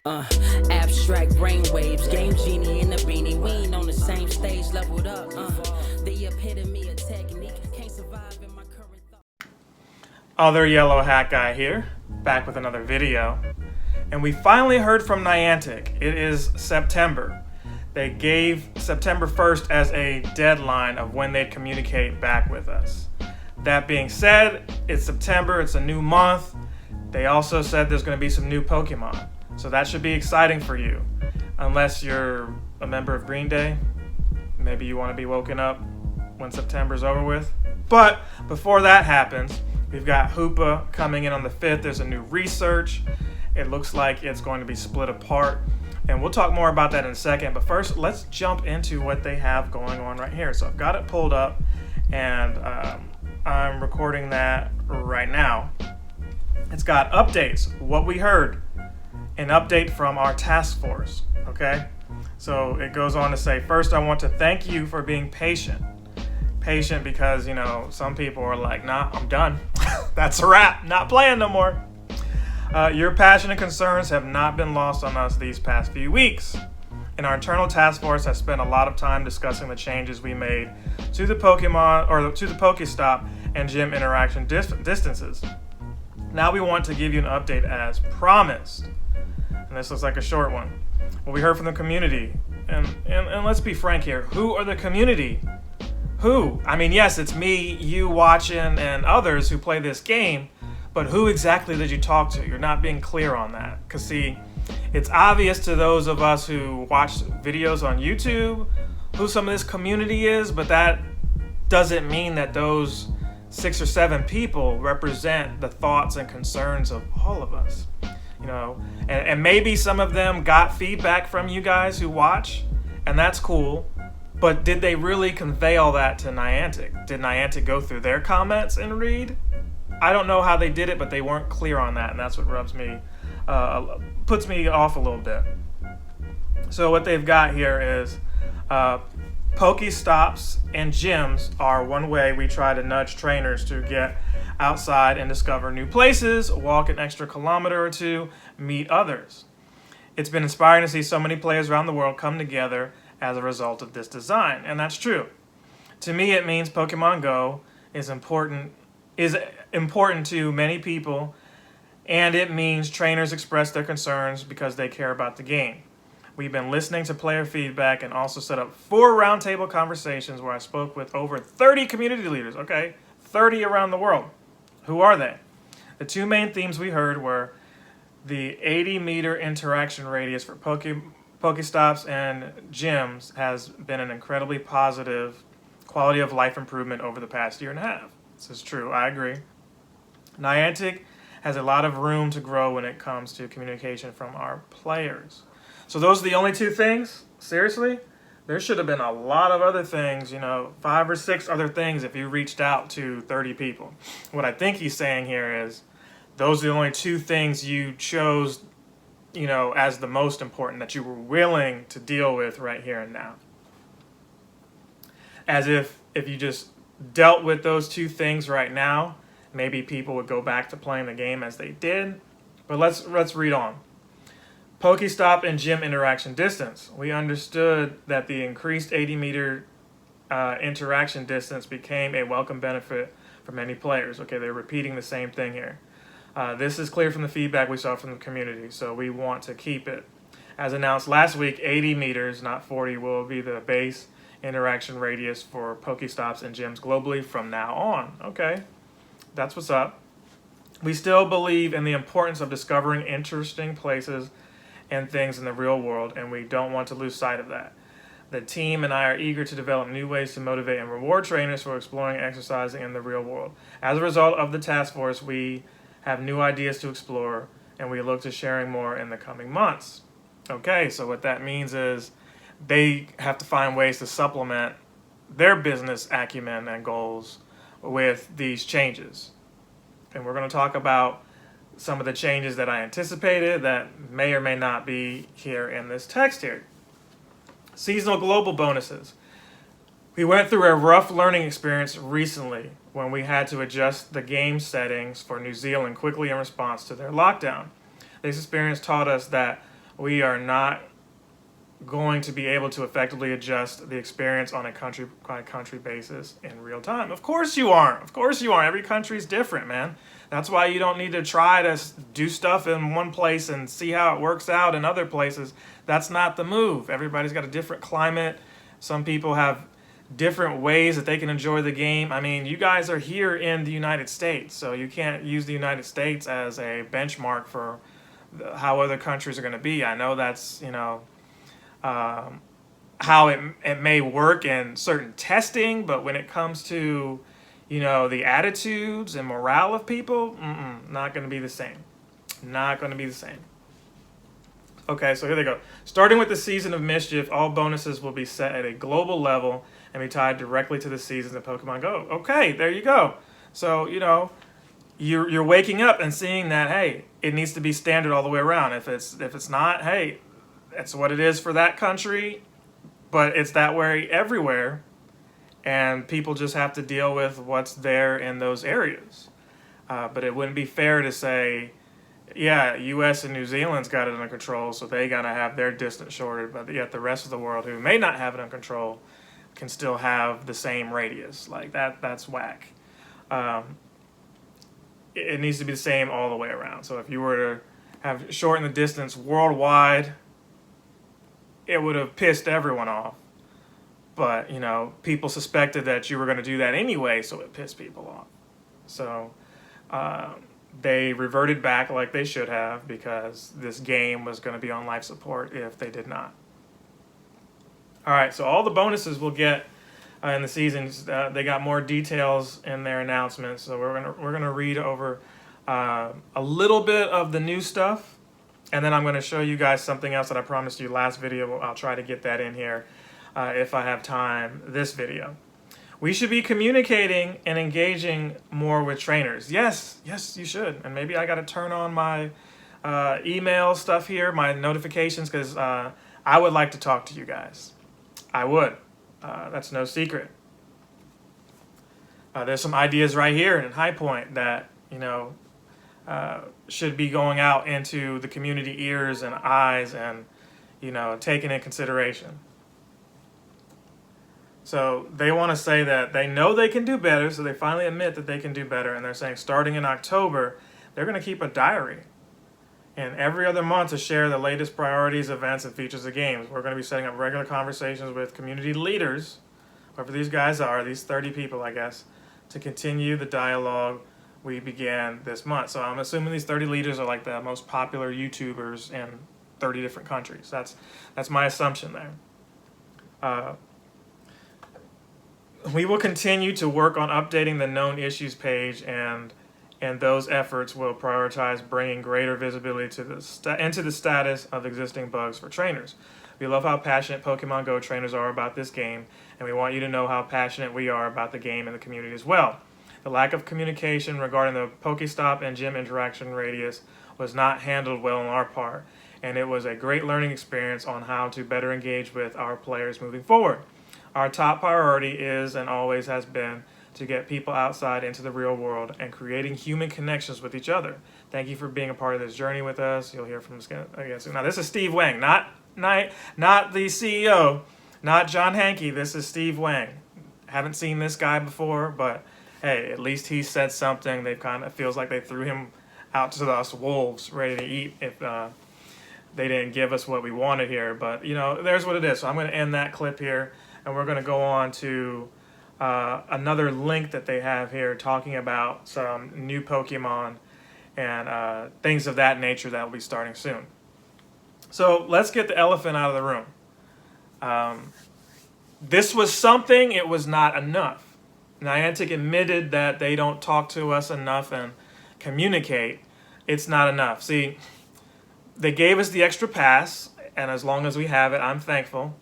Abstract brainwaves, game genie in the beanie. We ain't on the same stage, leveled up. The epitome of technique can't survive in my current thought. Other yellow hat guy here, back with another video. And we finally heard from NIANTIC. It is September. They gave September 1st as a deadline of when they'd communicate back with us. That being said, it's September, it's a new month. They also said there's going to be some new Pokemon. So that should be exciting for you. Unless you're a member of Green Day. Maybe you want to be woken up when September's over with. But before that happens, we've got Hoopa coming in on the 5th. There's a new research. It looks like it's going to be split apart. And we'll talk more about that in a second. But first, let's jump into what they have going on right here. So I've got it pulled up, and I'm recording that right now. It's got updates, what we heard, an update from our task force, okay? So it goes on to say, first, I want to thank you for being patient. Patient because, you know, some people are like, nah, I'm done. That's a wrap, not playing no more. Your passion and concerns have not been lost on us these past few weeks. And our internal task force has spent a lot of time discussing the changes we made to the Pokemon, or to the Pokestop and gym interaction distances. Now we want to give you an update as promised. And this looks like a short one. Well, we heard from the community. And let's be frank here. Who are the community? Who? I mean, yes, it's me, you watching, and others who play this game. But who exactly did you talk to? You're not being clear on that. Because, see, it's obvious to those of us who watch videos on YouTube who some of this community is, but that doesn't mean that those 6 or 7 people represent the thoughts and concerns of all of us. You know, and maybe some of them got feedback from you guys who watch, and that's cool. But did they really convey all that to NIANTIC? Did NIANTIC go through their comments and read? I don't know how they did it, but they weren't clear on that, and that's what puts me off a little bit. So what they've got here is Pokestops and gyms are one way we try to nudge trainers to get outside and discover new places, walk an extra kilometer or two, meet others. It's been inspiring to see so many players around the world come together as a result of this design, and that's true. To me, it means Pokemon Go is important to many people, and it means trainers express their concerns because they care about the game. We've been listening to player feedback and also set up 4 roundtable conversations where I spoke with over 30 community leaders, okay? 30 around the world. Who are they? The 2 main themes we heard were the 80-meter interaction radius for Pokestops and gyms has been an incredibly positive quality of life improvement over the past year and a half. This is true, I agree. NIANTIC has a lot of room to grow when it comes to communication from our players. So those are the only 2 things? Seriously? There should have been a lot of other things, 5 or 6 other things if you reached out to 30 people. What I think he's saying here is those are the only 2 things you chose, as the most important that you were willing to deal with right here and now. As if you just dealt with those 2 things right now, maybe people would go back to playing the game as they did. But let's read on. Pokestop and gym interaction distance. We understood that the increased 80-meter interaction distance became a welcome benefit for many players. Okay, they're repeating the same thing here. This is clear from the feedback we saw from the community, so we want to keep it. As announced last week, 80 meters, not 40, will be the base interaction radius for Pokestops and gyms globally from now on. Okay, that's what's up. We still believe in the importance of discovering interesting places and things in the real world, and we don't want to lose sight of that. The team and I are eager to develop new ways to motivate and reward trainers for exploring and exercising in the real world. As a result of the task force, we have new ideas to explore, and we look to sharing more in the coming months. Okay, so what that means is they have to find ways to supplement their business acumen and goals with these changes. And we're going to talk about some of the changes that I anticipated that may or may not be here in this text here. Seasonal global bonuses. We went through a rough learning experience recently when we had to adjust the game settings for New Zealand quickly in response to their lockdown. This experience taught us that we are not going to be able to effectively adjust the experience on a country basis in real time. Of course you aren't. Of course you aren't. Every country's different, man. That's why you don't need to try to do stuff in one place and see how it works out in other places. That's not the move. Everybody's got a different climate. Some people have different ways that they can enjoy the game. I mean, you guys are here in the United States, so you can't use the United States as a benchmark for how other countries are going to be. I know that's, how it may work in certain testing, but when it comes to, the attitudes and morale of people, not going to be the same. Not going to be the same. Okay, so here they go. Starting with the Season of Mischief, all bonuses will be set at a global level and be tied directly to the seasons of Pokemon Go. Okay, there you go. So, you're waking up and seeing that, hey, it needs to be standard all the way around. If it's not, hey, that's what it is for that country, but it's that way everywhere, and people just have to deal with what's there in those areas. But it wouldn't be fair to say, yeah, U.S. and New Zealand's got it under control, so they gotta have their distance shorted, but yet the rest of the world who may not have it under control can still have the same radius. Like that's whack. It needs to be the same all the way around. So if you were to have shortened the distance worldwide, it would have pissed everyone off. But, people suspected that you were going to do that anyway, so it pissed people off. So they reverted back like they should have, because this game was going to be on life support if they did not. All right, so all the bonuses we'll get in the seasons, they got more details in their announcements. So we're gonna read over a little bit of the new stuff, and then I'm going to show you guys something else that I promised you last video. I'll try to get that in here if I have time this video. We should be communicating and engaging more with trainers. Yes, you should. And maybe I got to turn on my email stuff here, my notifications, because I would like to talk to you guys. I would. That's no secret. There's some ideas right here in High Point that, should be going out into the community ears and eyes and, taken in consideration. So they want to say that they know they can do better, so they finally admit that they can do better, and they're saying starting in October, they're going to keep a diary. And every other month to share the latest priorities, events, and features of games. We're going to be setting up regular conversations with community leaders, whoever these guys are, these 30 people, I guess, to continue the dialogue we began this month. So I'm assuming these 30 leaders are like the most popular YouTubers in 30 different countries. That's my assumption there. We will continue to work on updating the known issues page, and those efforts will prioritize bringing greater visibility to into the status of existing bugs for trainers. We love how passionate Pokemon Go trainers are about this game, and we want you to know how passionate we are about the game and the community as well. The lack of communication regarding the Pokestop and gym interaction radius was not handled well on our part, and it was a great learning experience on how to better engage with our players moving forward. Our top priority is, and always has been, to get people outside into the real world and creating human connections with each other. Thank you for being a part of this journey with us. You'll hear from us again soon. Now, this is Steve Wang, not the CEO, not John Hankey. This is Steve Wang. Haven't seen this guy before, but hey, at least he said something. They kind of feels like they threw him out to us wolves ready to eat if they didn't give us what we wanted here. But, there's what it is. So I'm going to end that clip here, and we're going to go on to another link that they have here talking about some new Pokemon and things of that nature that will be starting soon. So let's get the elephant out of the room. This was something, it was not enough. Niantic admitted that they don't talk to us enough and communicate. It's not enough. See, they gave us the extra pass, and as long as we have it, I'm thankful.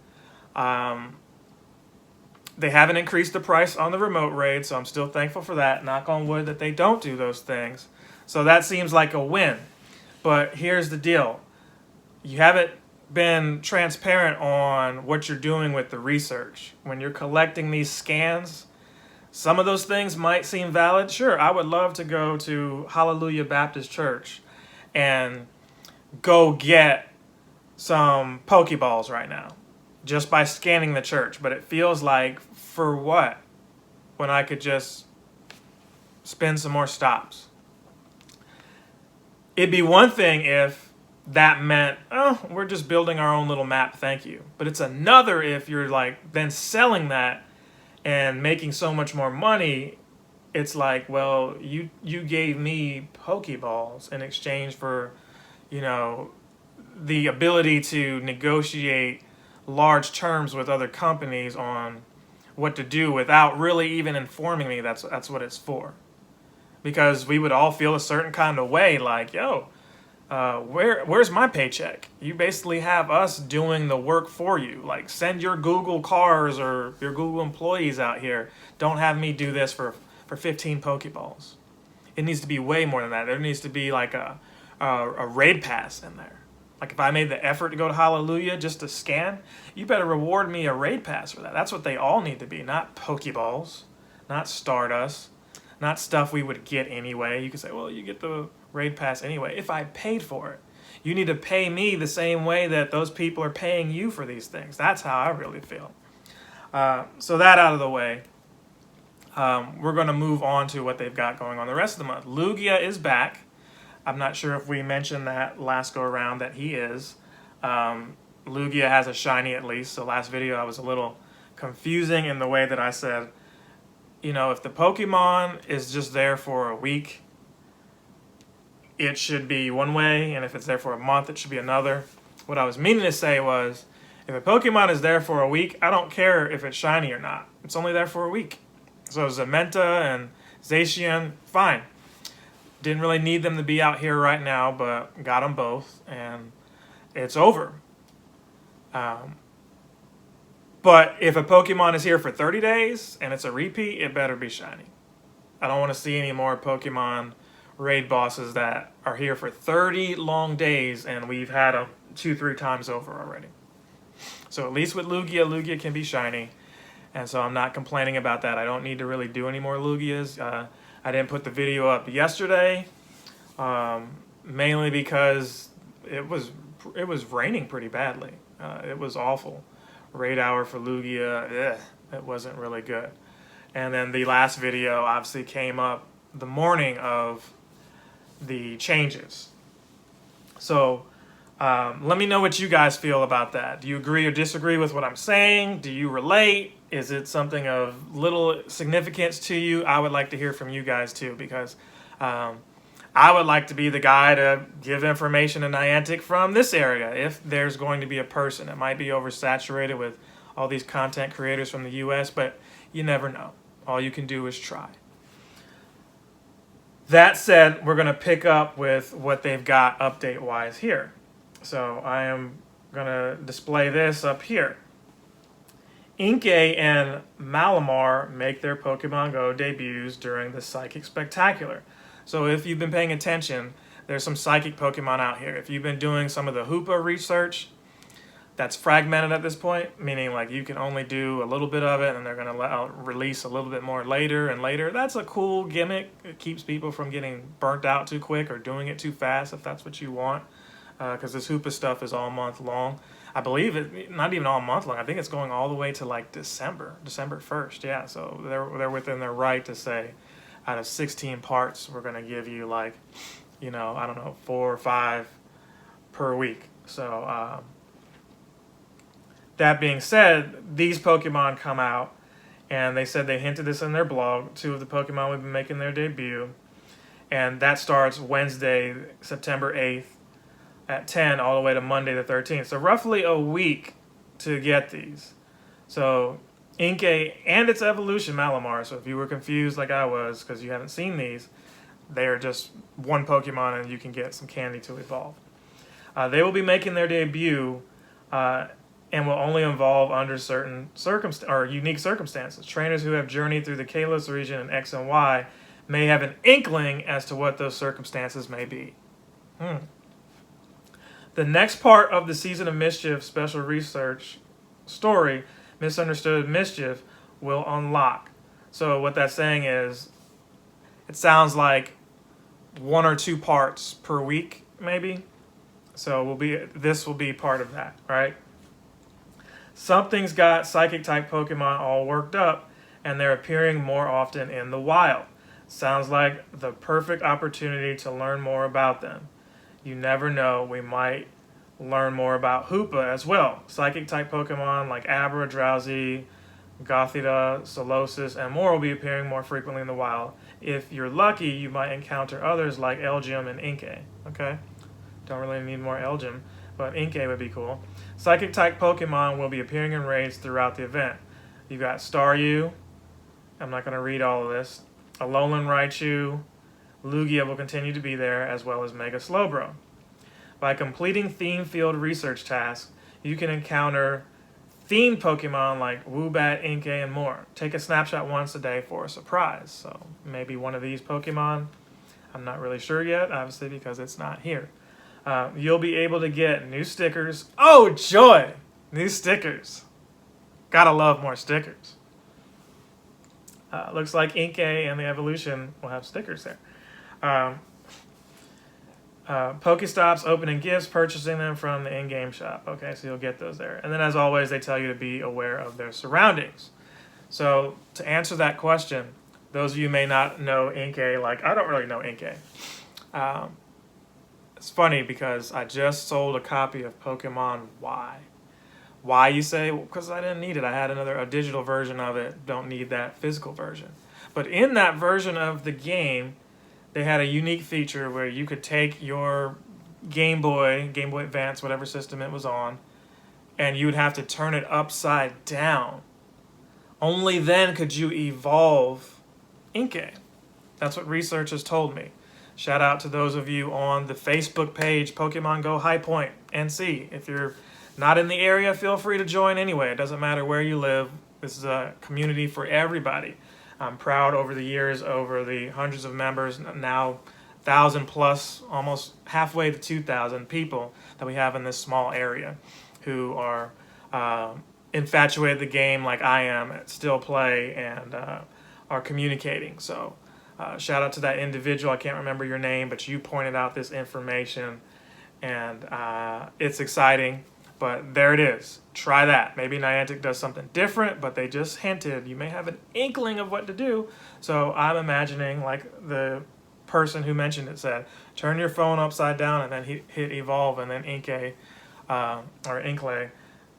They haven't increased the price on the remote raid, so I'm still thankful for that. Knock on wood that they don't do those things. So that seems like a win. But here's the deal. You haven't been transparent on what you're doing with the research. When you're collecting these scans, some of those things might seem valid. Sure, I would love to go to Hallelujah Baptist Church and go get some Pokeballs right now just by scanning the church. But it feels like, for what? When I could just spin some more stops. It'd be one thing if that meant, oh, we're just building our own little map, thank you. But it's another if you're like then selling that and making so much more money. It's like, well, you gave me Pokeballs in exchange for, you know, the ability to negotiate large terms with other companies on what to do without really even informing me that's what it's for. Because we would all feel a certain kind of way, like, yo, where's my paycheck? You basically have us doing the work for you. Like, send your Google cars or your Google employees out here. Don't have me do this for 15 Pokeballs. It needs to be way more than that. There needs to be like a raid pass in there. Like, if I made the effort to go to Hallelujah just to scan, you better reward me a raid pass for that. That's what they all need to be, not Pokeballs, not Stardust, not stuff we would get anyway. You could say, well, you get the raid pass anyway. If I paid for it, you need to pay me the same way that those people are paying you for these things. That's how I really feel. So that out of the way, we're going to move on to what they've got going on the rest of the month. Lugia is back. I'm not sure if we mentioned that last go around that he is. Lugia has a shiny at least. So last video I was a little confusing in the way that I said, you know, if the Pokemon is just there for a week, it should be one way, and if it's there for a month, it should be another. What I was meaning to say was, if a Pokemon is there for a week, I don't care if it's shiny or not. It's only there for a week. So Zamenta and Zacian, fine. Didn't really need them to be out here right now, but got them both, and it's over. But if a Pokemon is here for 30 days and it's a repeat, it better be shiny. I don't want to see any more Pokemon raid bosses that are here for 30 long days and we've had them 2-3 times over already. So at least with Lugia can be shiny. And so I'm not complaining about that. I don't need to really do any more Lugias. I didn't put the video up yesterday, mainly because it was raining pretty badly. It was awful. Raid hour for Lugia, it wasn't really good. And then the last video obviously came up the morning of the changes. So let me know what you guys feel about that. Do you agree or disagree with what I'm saying? Do you relate? Is it something of little significance to you? I would like to hear from you guys too, because I would like to be the guy to give information to Niantic from this area. If there's going to be a person, it might be oversaturated with all these content creators from the US, but you never know. All you can do is try. That said, we're going to pick up with what they've got update-wise here. So I am going to display this up here. Inkay and Malamar make their Pokemon Go debuts during the Psychic Spectacular. So if you've been paying attention, there's some Psychic Pokemon out here. If you've been doing some of the Hoopa research, that's fragmented at this point, meaning like you can only do a little bit of it and they're going to release a little bit more later and later. That's a cool gimmick. It keeps people from getting burnt out too quick or doing it too fast if that's what you want, because this Hoopa stuff is all month long. I believe it, not even all month long. I think it's going all the way to like December 1st. Yeah, so they're within their right to say, out of 16 parts, we're going to give you like, you know, I don't know, 4 or 5 per week. So that being said, these Pokemon come out, and they said they hinted this in their blog. 2 of the Pokemon will be making their debut, and that starts Wednesday, September 8th at 10 all the way to Monday the 13th. So roughly a week to get these. So Inkay and its evolution Malamar. So if you were confused like I was because you haven't seen these, they are just one Pokemon and you can get some candy to evolve. They will be making their debut and will only evolve under certain unique circumstances. Trainers who have journeyed through the Kalos region in X and Y may have an inkling as to what those circumstances may be. The next part of the Season of Mischief special research story, Misunderstood Mischief, will unlock. So what that's saying is, it sounds like 1 or 2 parts per week, maybe. So this will be part of that, right? Something's got psychic type Pokemon all worked up, and they're appearing more often in the wild. Sounds like the perfect opportunity to learn more about them. You never know, we might learn more about Hoopa as well. Psychic type Pokemon like Abra, Drowsy, Gothita, Solosis, and more will be appearing more frequently in the wild. If you're lucky, you might encounter others like Elgyem and Inkay. Okay, don't really need more Elgyem, but Inkay would be cool. Psychic type Pokemon will be appearing in raids throughout the event. You got Staryu. I'm not going to read all of this. Alolan Raichu. Lugia will continue to be there, as well as Mega Slowbro. By completing theme field research tasks, you can encounter themed Pokemon like Woobat, Inkay, and more. Take a snapshot once a day for a surprise. So maybe one of these Pokemon. I'm not really sure yet, obviously, because it's not here. You'll be able to get new stickers. Oh, joy! New stickers. Gotta love more stickers. Looks like Inkay and the Evolution will have stickers there. Pokestops, opening gifts, purchasing them from the in-game shop. Okay, so you'll get those there. And then, as always, they tell you to be aware of their surroundings. So, to answer that question, those of you may not know Inkay, like I don't really know Inkay. It's funny because I just sold a copy of Pokemon Y. Why, you say? Well, because I didn't need it. I had a digital version of it. Don't need that physical version. But in that version of the game, they had a unique feature where you could take your Game Boy Advance, whatever system it was on, and you would have to turn it upside down. Only then could you evolve Inkay. That's what research has told me. Shout out to those of you on the Facebook page, Pokemon Go High Point NC. If you're not in the area, feel free to join anyway. It doesn't matter where you live. This is a community for everybody. I'm proud over the years, over the hundreds of members, now 1,000 plus, almost halfway to 2,000 people that we have in this small area who are infatuated with the game like I am, still play, and are communicating. So shout out to that individual. I can't remember your name, but you pointed out this information, and it's exciting. But there it is. Try that. Maybe Niantic does something different, but they just hinted. You may have an inkling of what to do. So I'm imagining, like the person who mentioned it said, turn your phone upside down and then hit evolve, and then Inkay, or Inklay.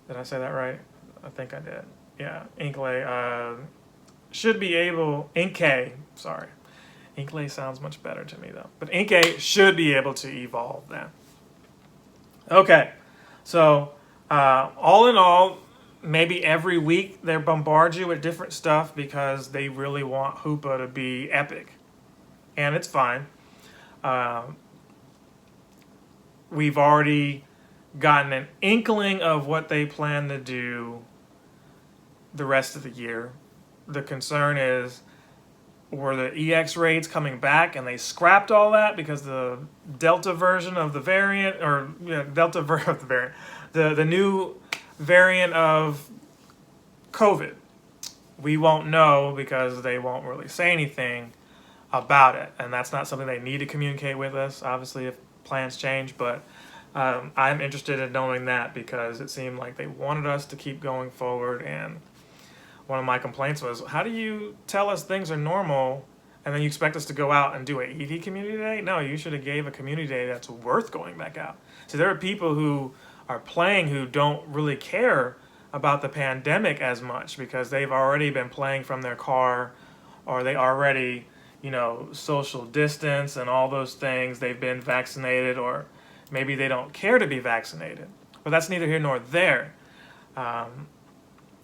Did I say that right? I think I did. Yeah, Inklay should be able, Inkay, sorry. Inklay sounds much better to me though. But Inkay should be able to evolve then. Okay. So, all in all, maybe every week they bombard you with different stuff because they really want Hoopa to be epic. And it's fine. We've already gotten an inkling of what they plan to do the rest of the year. The concern is, were the EX raids coming back and they scrapped all that because the Delta version of the variant, or Delta version of the variant, the new variant of COVID? We won't know because they won't really say anything about it, and that's not something they need to communicate with us, obviously, if plans change. But I'm interested in knowing that because it seemed like they wanted us to keep going forward, and one of my complaints was, how do you tell us things are normal and then you expect us to go out and do a EV community day? No, you should have gave a community day that's worth going back out. So there are people who are playing who don't really care about the pandemic as much because they've already been playing from their car, or they already, social distance and all those things. They've been vaccinated, or maybe they don't care to be vaccinated. But that's neither here nor there.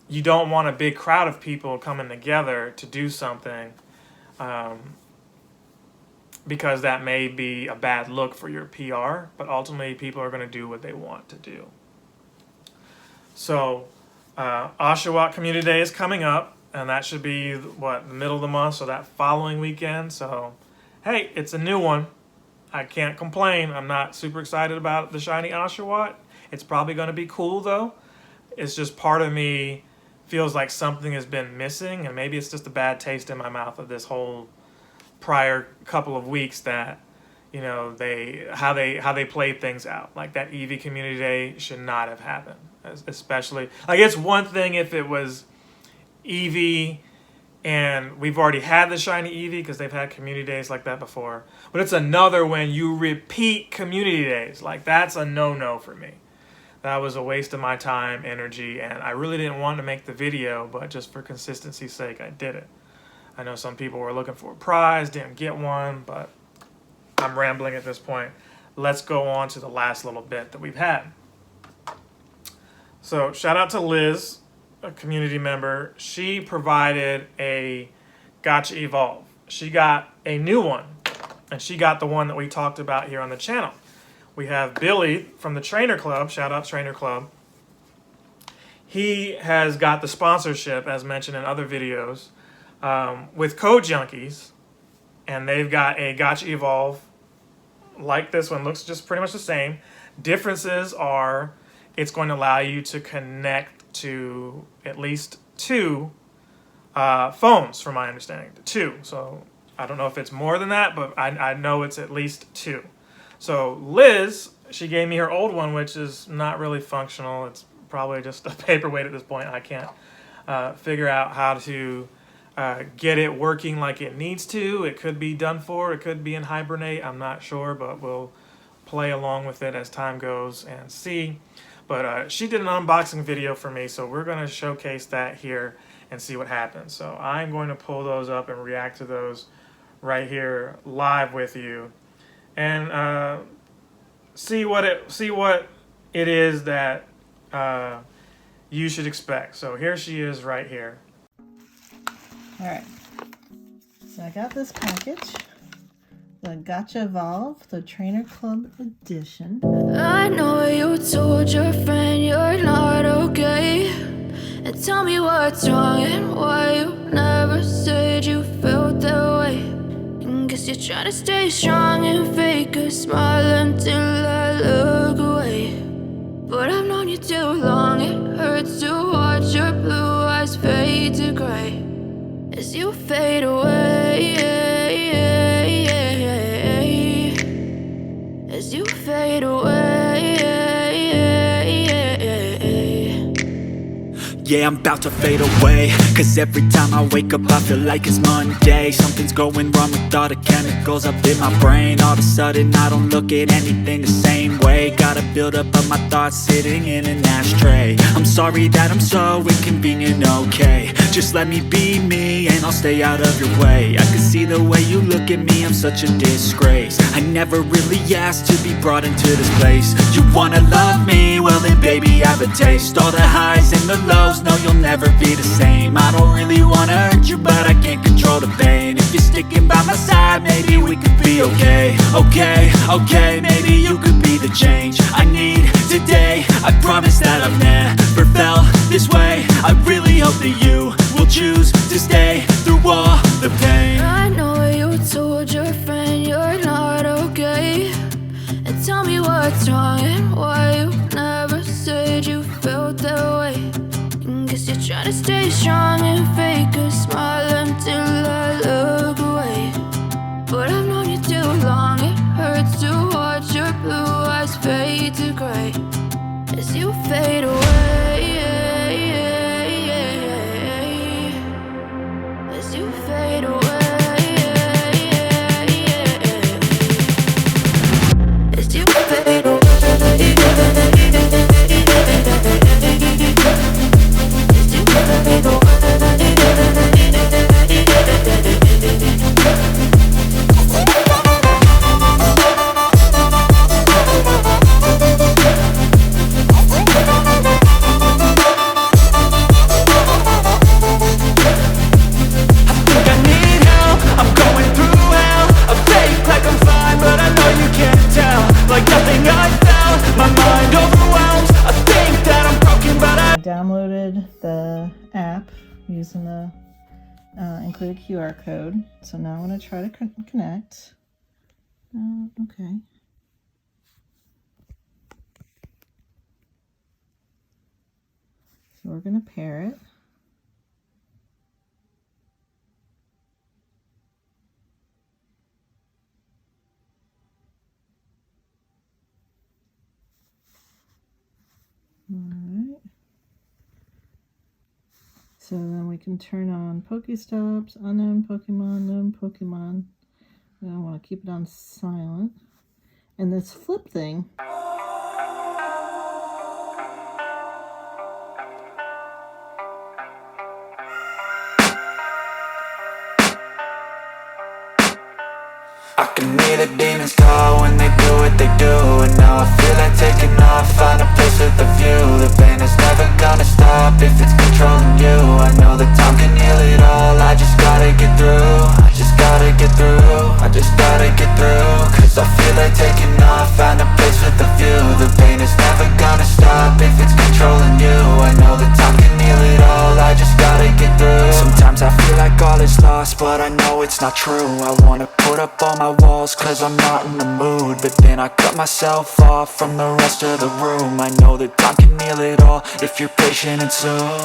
You don't want a big crowd of people coming together to do something because that may be a bad look for your PR, but ultimately people are going to do what they want to do. So Oshawott Community Day is coming up, and that should be, the middle of the month, so that following weekend. So, hey, it's a new one. I can't complain. I'm not super excited about the shiny Oshawott. It's probably going to be cool, though. It's just part of me feels like something has been missing, and maybe it's just a bad taste in my mouth of this whole prior couple of weeks that, you know, how they played things out. Like that Eevee community day should not have happened. Especially, like, it's one thing if it was Eevee and we've already had the shiny Eevee because they've had community days like that before. But it's another when you repeat community days. Like, that's a no-no for me. That was a waste of my time, energy, and I really didn't want to make the video, but just for consistency's sake, I did it. I know some people were looking for a prize, didn't get one, but I'm rambling at this point. Let's go on to the last little bit that we've had. So, shout out to Liz, a community member. She provided a Gacha Evolve. She got a new one, and she got the one that we talked about here on the channel. We have Billy from the Trainer Club. Shout out Trainer Club. He has got the sponsorship, as mentioned in other videos, with Code Junkies, and they've got a Gacha Evolve like this one. Looks just pretty much the same. Differences are it's going to allow you to connect to at least 2 phones, from my understanding. 2. So I don't know if it's more than that, but I know it's at least 2. So Liz, she gave me her old one, which is not really functional. It's probably just a paperweight at this point. I can't figure out how to get it working like it needs to. It could be done for. It could be in hibernate. I'm not sure, but we'll play along with it as time goes and see. But she did an unboxing video for me, so we're going to showcase that here and see what happens. So I'm going to pull those up and react to those right here live with you, and see what it is that you should expect. So here she is right here. All right, so I got this package, the Gacha Evolve, the Trainer Club edition. I know you told your friend you're not okay, and tell me what's wrong and why you never said you felt that way. And guess you're trying to stay strong and fake a smile until I look away. But I've known you too long, it hurts to watch your blue eyes fade to gray as you fade away, as you fade away. Yeah, I'm about to fade away, cause every time I wake up I feel like it's Monday. Something's going wrong with all the chemicals up in my brain. All of a sudden I don't look at anything the same way. Gotta build up of my thoughts sitting in an ashtray. I'm sorry that I'm so inconvenient, okay. Just let me be me and I'll stay out of your way. I can see the way you look at me, I'm such a disgrace. I never really asked to be brought into this place. You wanna love me? Well then baby I have a taste. All the highs and the lows, no you'll never be the same. I don't really wanna hurt you but I can't control the pain. If you're sticking by my side maybe we could be okay. Okay, maybe you could be the change I need today. I promise that I've never felt this way. I really hope that you will choose to stay through all the pain. I know you told your friend you're not okay, and tell me what's wrong and why you never said you felt that way. And guess you're trying to stay strong and fake a smile until I look away. But I've known you too long, it hurts to watch your blue eyes fade to gray as you fade away, as you fade away, as you fade away. Downloaded the app using the included QR code. So now I'm going to try to connect. Okay. So we're going to pair it. So then we can turn on Pokestops, unknown Pokemon, known Pokemon. I don't want to keep it on silent. And this flip thing. I can hear the demons call when they do what they do. And now I feel like taking off, find a place with a view. The pain is never gonna stop if it's controlling you. I know that time can heal it all, I just gotta get through. I just gotta get through, I just gotta get through. Cause I feel like taking off, find a place with a view. The pain is never gonna stop if it's controlling you. I know that time can heal it all, I just gotta get through. Sometimes I feel like all is lost, but I know it's not true. I wanna put up all my walls cause I'm not in the mood, but then I cut myself off from the rest of the room. I know that time can heal it all if you're patient and soon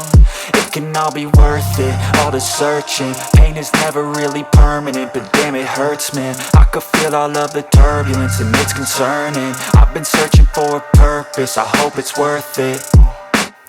it can all be worth it, all the searching. Pain is never really permanent, but damn it hurts, man. I could feel all of the turbulence and it's concerning. I've been searching for a purpose, I hope it's worth it.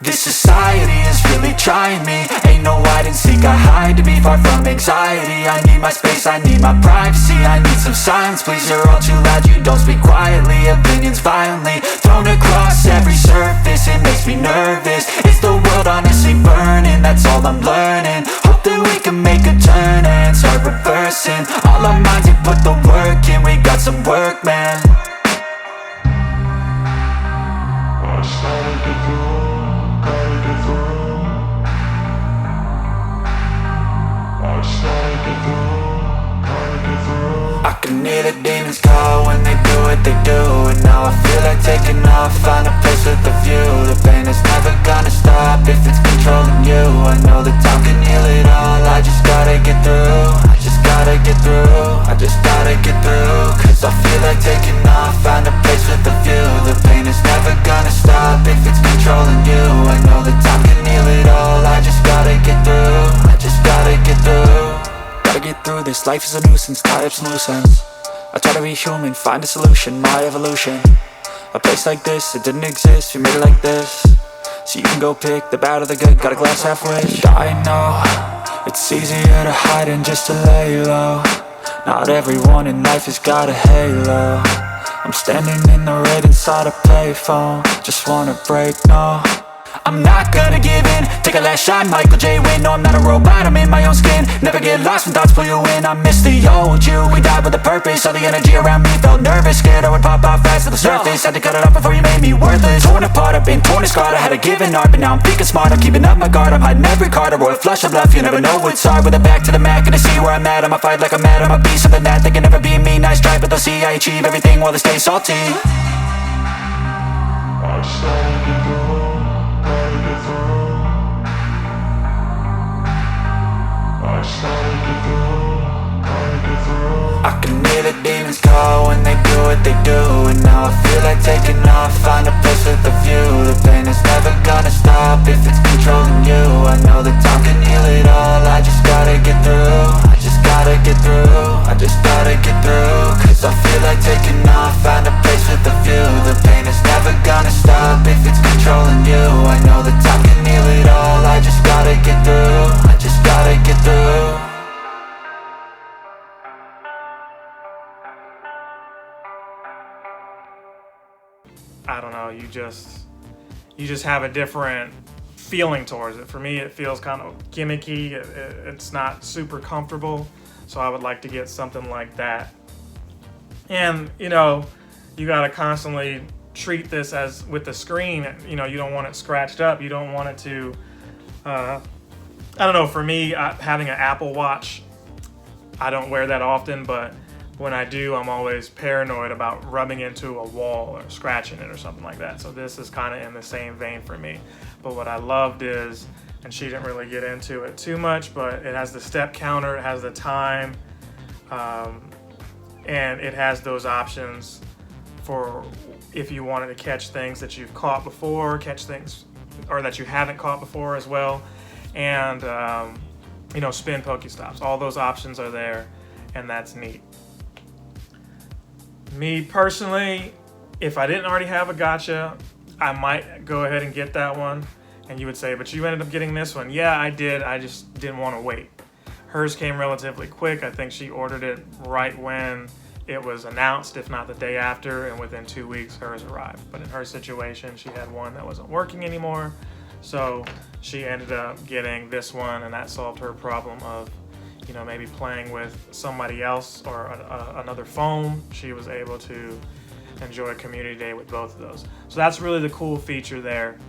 This society is really trying me. Ain't no hide and seek, I hide to be far from anxiety. I need my space, I need my privacy. I need some silence, please, you're all too loud. You don't speak quietly, opinions violently thrown across every surface. It makes me nervous, is the world honestly burning? That's all I'm learning. Hope that we can make a turn and start reversing all our minds and put the work in. We got some work, man. I just gotta get through. I can hear the demons call when they do what they do. And now I feel like taking off, find a place with a view. The pain is never gonna stop if it's controlling you. I know that time can heal it all, I just gotta get through. I just gotta get through, I just gotta get through. Cause I feel like taking off, find a place with a view. The pain is never gonna stop if it's controlling you. I know that time can heal it all, I just gotta get through. I just gotta get through. Gotta get through this, life is a nuisance, tie up some loose ends. I try to be human, find a solution, my evolution. A place like this, it didn't exist, we made it like this. So you can go pick the bad or the good, got a glass halfway. I know, it's easier to hide than just to lay low. Not everyone in life has got a halo. I'm standing in the red inside a payphone, just wanna break, no. I'm not gonna give in, take a last shot, Michael J. Win. No, I'm not a robot, I'm in my own skin. Never get lost when thoughts pull you in. I miss the old you, we died with a purpose. All the energy around me felt nervous, scared I would pop out fast to the surface. Had to cut it off before you made me worthless. Torn apart, I've been torn and scarred. I had a given art, but now I'm thinking smart. I'm keeping up my guard, I'm hiding every card. A royal flush of bluff, you never know what's hard. With a back to the mat, gonna see where I'm at. I'ma fight like I'm mad, I'ma be something that they can never be me. Nice try, but they'll see I achieve everything while they stay salty. I just gotta get through. I can hear the demons call when they do what they do. And now I feel like taking off, find a place with a view. The pain is never gonna stop if it's controlling you. I know that time can heal it all, I just gotta get through. I just gotta get through, I just gotta get through. Cause I feel like taking off, find a place with a view. The pain is never gonna stop if it's controlling you. I know that time can heal it all, I just gotta get through. I just gotta get through. I don't know, you just have a different feeling towards it. For me, it feels kind of gimmicky. It's not super comfortable, so I would like to get something like that. And you know, you gotta constantly treat this as with the screen. You know, you don't want it scratched up. You don't want it to. I don't know. For me, having an Apple Watch, I don't wear that often, but when I do, I'm always paranoid about rubbing into a wall or scratching it or something like that. So this is kind of in the same vein for me. But what I loved is, and she didn't really get into it too much, but it has the step counter, it has the time, and it has those options for if you wanted to catch things that you've caught before, catch things or that you haven't caught before as well, and you know, spin Pokestops. All those options are there, and that's neat. Me personally, if I didn't already have a gacha, I might go ahead and get that one And you would say, but you ended up getting this one. Yeah, I did. I just didn't want to wait. Hers came relatively quick. I think she ordered it right when it was announced, if not the day after, and within 2 weeks hers arrived. But in her situation, she had one that wasn't working anymore, so she ended up getting this one, and that solved her problem of, you know, maybe playing with somebody else or another phone. She was able to enjoy a community day with both of those. So that's really the cool feature there.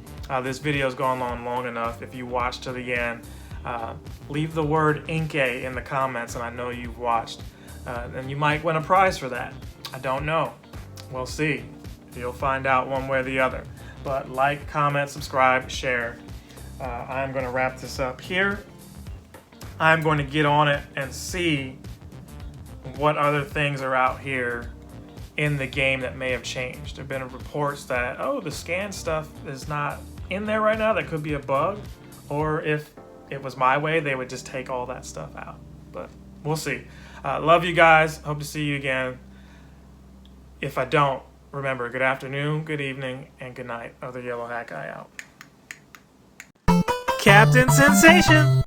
This video's gone on long enough. If you watch to the end, leave the word Inke in the comments, and I know you've watched. And you might win a prize for that. I don't know. We'll see. You'll find out one way or the other. But like, comment, subscribe, share. I'm going to wrap this up here. I'm going to get on it and see what other things are out here in the game that may have changed. There have been reports that, oh, the scan stuff is not in there right now. That could be a bug. Or if it was my way, they would just take all that stuff out. But we'll see. Love you guys. Hope to see you again. If I don't, remember, good afternoon, good evening, and good night. Other Yellow Hat Guy out. Captain Sensation!